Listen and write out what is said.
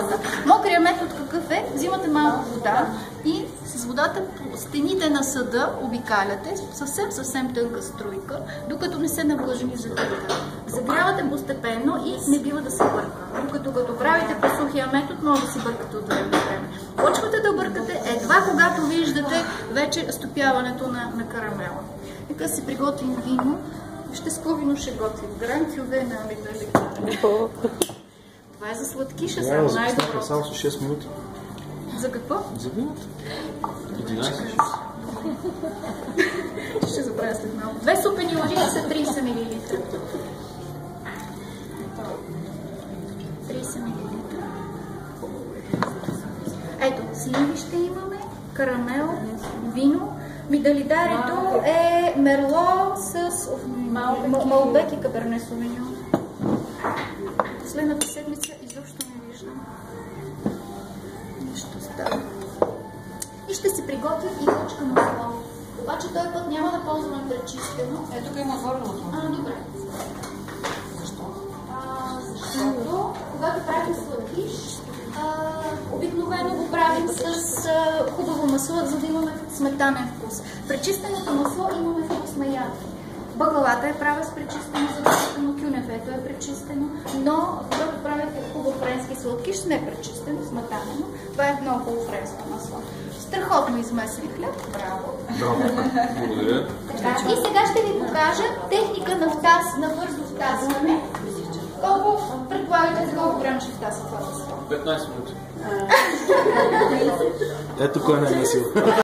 нещата. Мокрия метод какъв е? Взимате малко вода и с водата по стените на съда обикаляте съвсем тънка струйка, докато не се навлажени зефирите. Загрявате постепенно и не бива да се бърка. Докато като правите по сухия метод, може да си бъркате от време на време. Почвате да бъркате едва когато виждате вече стопяването на карамела. Нека си приготвим вино. Вижте с какво вино ще готвим. Гран кюве на Мигдалек. Това е за сладкиша, само най-добро. Само с 6 минути. За какво? За виното. 11. Ще забравя след малко. 2 супени лъжи са 30 мл. 30 мл. Ето, сливи ще имаме, карамел, вино. Мигдалидарито е мерло с малбек и каберне совиньон. Последната седмица изобщо не виждам. Нищо става. И ще си приготвим и кочка масло. Обаче този път няма да ползваме пречистено. Ето тук има отворено масло. Добре. Защо? Защото, когато правим сладкиш, обикновено го правим с хубаво масло, за да имаме сметанен вкус. Пречистеното масло имаме вкус на ядки. Баклавата е права с пречистено, задължително кюнефето е пречистено, но когато правите хубаво френски сладкиш, не е пречистено, сметанено. Това е много хубаво френско масло. Страхотно измесен хляб. Браво! Браво! Благодаря. И сега ще ви покажа техника на бързо втасване. Колко предполагате за колко време ще втасва това масло? 15 минути. Ето кой не е месил.